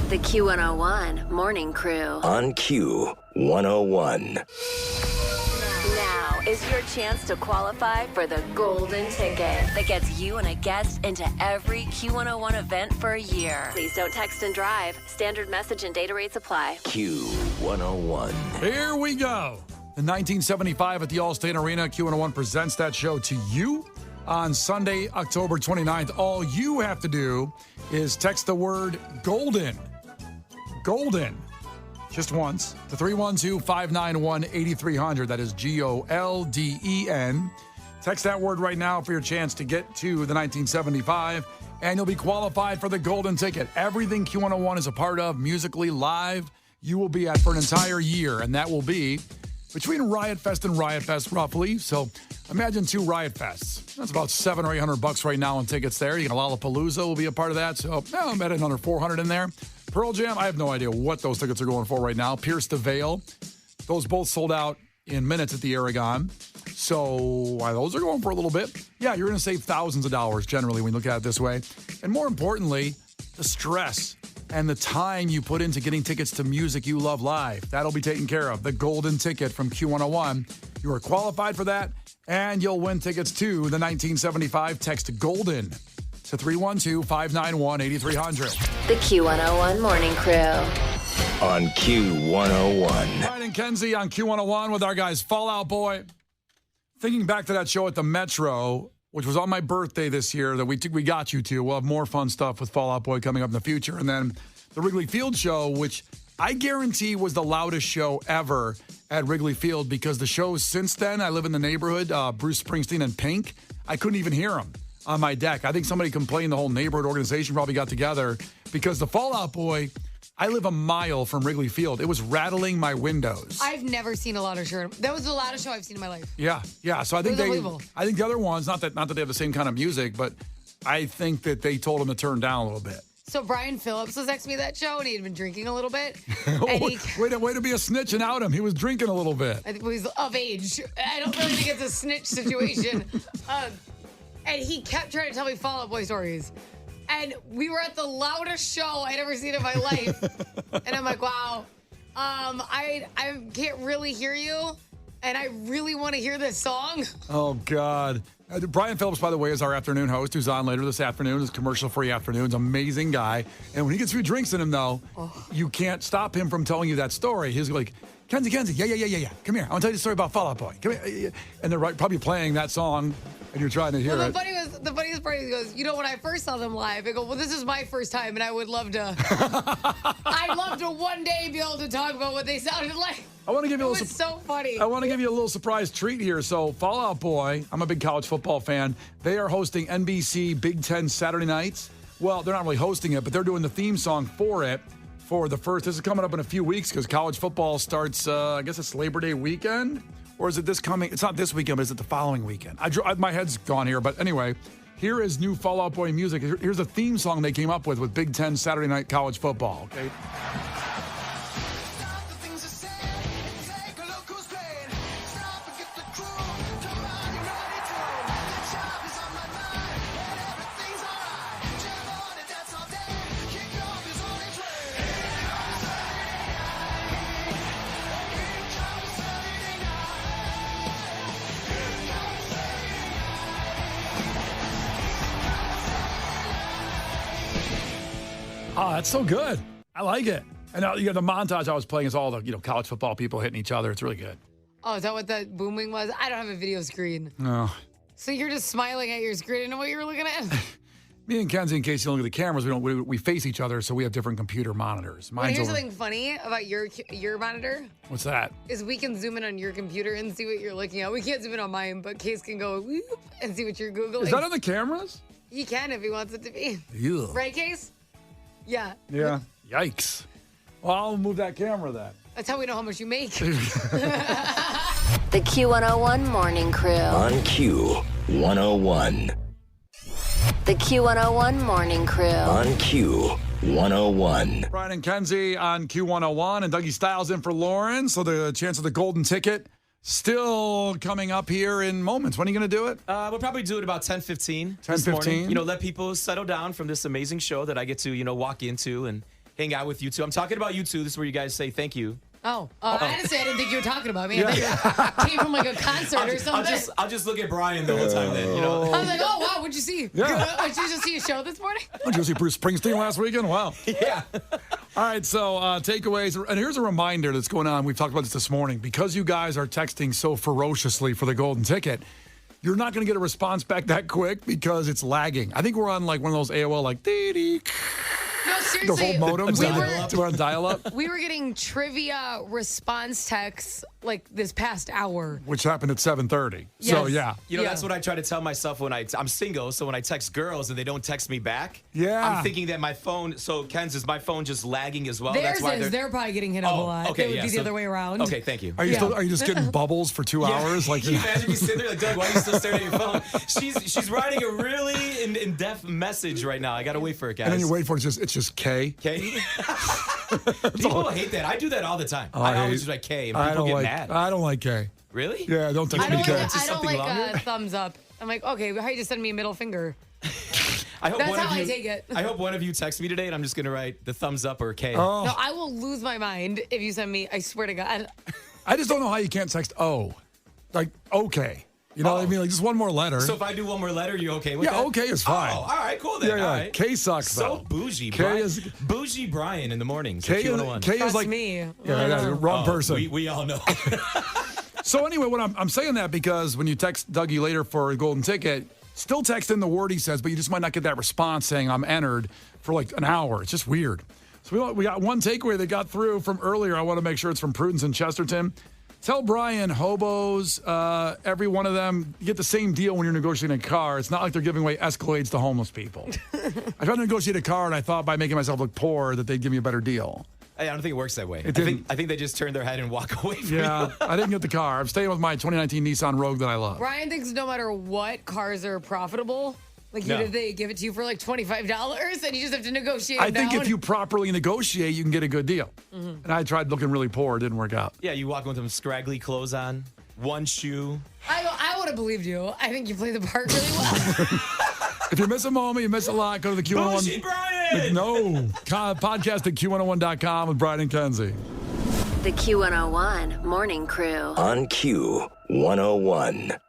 The Q101 Morning Crew. On Q101. Now is your chance to qualify for the golden ticket that gets you and a guest into every Q101 event for a year. Please don't text and drive. Standard message and data rates apply. Q101. Here we go. In 1975 at the Allstate Arena, Q101 presents that show to you on Sunday, October 29th. All you have to do is text the word golden. Golden. Just once to 312-591-8300. That is GOLDEN. Text that word right now for your chance to get to the 1975, and you'll be qualified for the golden ticket. Everything Q101 is a part of, musically, live, you will be at for an entire year, and that will be between Riot Fest and Riot Fest, roughly. So imagine two Riot Fests. That's about $700 or $800 right now on tickets there. You got Lollapalooza will be a part of that. So I'm betting another $400 in there. Pearl Jam, I have no idea what those tickets are going for right now. Pierce the Veil, those both sold out in minutes at the Aragon. So those are going for a little bit. Yeah, you're going to save thousands of dollars generally when you look at it this way. And more importantly, the stress and the time you put into getting tickets to music you love live. That'll be taken care of. The golden ticket from Q101. You are qualified for that, and you'll win tickets to the 1975. Text GOLDEN to 312-591-8300. The Q101 Morning Crew. On Q101. Brian and Kenzie on Q101 with our guys Fall Out Boy. Thinking back to that show at the Metro, which was on my birthday this year that we got you to. We'll have more fun stuff with Fall Out Boy coming up in the future. And then the Wrigley Field show, which I guarantee was the loudest show ever at Wrigley Field, because the shows since then, I live in the neighborhood, Bruce Springsteen and Pink, I couldn't even hear them on my deck. I think somebody complained, the whole neighborhood organization probably got together, because the Fall Out Boy, I live a mile from Wrigley Field. It was rattling my windows. I've never seen a louder show. That was the loudest show I've seen in my life. Yeah. So I think I think the other ones, not that they have the same kind of music, but I think that they told them to turn down a little bit. So Brian Phillips was next to me at that show, and he had been drinking a little bit. Way to be a snitch and out him. He was drinking a little bit. I think he was of age. I don't really think it's a snitch situation. And he kept trying to tell me Fall Out Boy stories. And we were at the loudest show I'd ever seen in my life. And I'm like, wow, I can't really hear you. And I really want to hear this song. Oh, God. Brian Phillips, by the way, is our afternoon host who's on later this afternoon. It's commercial-free afternoons. Amazing guy. And when he gets a few drinks in him, though, you can't stop him from telling you that story. He's like, Kenzie, yeah. Come here. I want to tell you the story about Fall Out Boy. Come here. And they're probably playing that song, and you're trying to hear it. The funniest part, he goes, when I first saw them live, I go, well, this is my first time, and I would love to, I'd love to one day be able to talk about what they sounded like. I want to give you so funny. I want to give you a little surprise treat here. So Fall Out Boy, I'm a big college football fan. They are hosting NBC Big Ten Saturday nights. Well, they're not really hosting it, but they're doing the theme song for it. For the first, this is coming up in a few weeks because college football starts, I guess it's Labor Day weekend. Or is it this coming? It's not this weekend, but is it the following weekend? My head's gone here. But anyway, here is new Fall Out Boy music. Here's a theme song they came up with Big Ten Saturday night college football. Okay. Oh, that's so good. I like it. And now the montage I was playing is all the college football people hitting each other. It's really good. Oh, is that what that booming was? I don't have a video screen. No. So you're just smiling at your screen. I know what you were looking at. Me and Kenzie, in case you don't look at the cameras, we face each other, so we have different computer monitors. Here's something funny about your monitor. What's that? Is we can zoom in on your computer and see what you're looking at. We can't zoom in on mine, but Case can go whoop and see what you're Googling. Is that on the cameras? He can if he wants it to be. Ew. Right, Case? Yeah. Yeah. Yikes. Well, I'll move that camera then. That's how we know how much you make. The Q101 Morning Crew. On Q101. The Q101 Morning Crew. On Q101. Brian and Kenzie on Q101, and Dougie Styles in for Lauren. So the chance of the golden ticket still coming up here in moments. When are you going to do it? We'll probably do it about 10:15 this 10:15? morning. Let people settle down from this amazing show that I get to, walk into and hang out with you two. I'm talking about you two. This is where you guys say thank you. Oh, I didn't say I didn't think you were talking about me. I thought you came from like a concert or something. I'll just look at Brian the whole time then, I was like, oh, wow, what'd you see? Yeah. Did you just see a show this morning? Did you see Bruce Springsteen last weekend? Wow. Yeah. All right, so takeaways. And here's a reminder that's going on. We've talked about this morning. Because you guys are texting so ferociously for the golden ticket, you're not going to get a response back that quick because it's lagging. I think we're on like one of those AOL like dee-dee. No, Those seriously. old modems. We're on dial-up. We were getting trivia response texts like this past hour. Which happened at 7:30. Yes. So, yeah. You know, Yeah. that's what I try to tell myself when I'm single. So when I text girls and they don't text me back, Yeah. I'm thinking that my phone. So Ken's, is my phone just lagging as well? Theirs That's why is. They're probably getting hit up a lot. Okay, It would yeah, be the other way around. Okay, thank you. Are you, Yeah. are you just getting bubbles for 2 hours? Like, Can you imagine me sitting there like, Doug, why are you still staring at your phone? She's writing a really in-depth message right now. I got to wait for it, guys. and then you wait for it. It's just K. Okay. People hate that. I do that all the time. I always do like K, and people get mad. I don't like K. Really? Yeah, don't text I me don't K. like, Just I don't something like longer? thumbs up. I'm like, okay, how you just send me a middle finger? I hope That's one how of you, I take it. I hope one of you text me today, and I'm just gonna write the thumbs up or K. Oh, No, I will lose my mind if you send me. I swear to God. I just don't know how you can't text O. Like, okay. You know what I mean? Like, just one more letter. So if I do one more letter, you okay with that? Yeah, okay is fine. Oh, all right, cool then. Yeah, All yeah. right. K sucks, So though. bougie. K Brian, is- bougie Brian in the mornings. K, K, Q101. K is Trust like me. Yeah, wrong person. We all know. So anyway, what I'm saying that because when you text Dougie later for a golden ticket, still text in the word he says, but you just might not get that response saying I'm entered for like an hour. It's just weird. So we got one takeaway that got through from earlier. I want to make sure it's from Prudence in Chesterton. Tell Brian, hobos, every one of them, you get the same deal when you're negotiating a car. It's not like they're giving away Escalades to homeless people. I tried to negotiate a car, and I thought by making myself look poor that they'd give me a better deal. Hey, I don't think it works that way. didn't. I think they just turn their head and walk away from Yeah, you. I didn't get the car. I'm staying with my 2019 Nissan Rogue that I love. Brian thinks no matter what, cars are profitable. Like, they give it to you for like $25 and you just have to negotiate I it think down. if you properly negotiate, you can get a good deal. Mm-hmm. And I tried looking really poor. It didn't work out. Yeah, you walk in with them scraggly clothes on, one shoe. I would have believed you. I think you played the part really well. If you miss a moment, you miss a lot. Go to the Q101. Bougie Brian! No. Podcast at Q101.com with Brian and Kenzie. The Q101 Morning Crew. On Q101.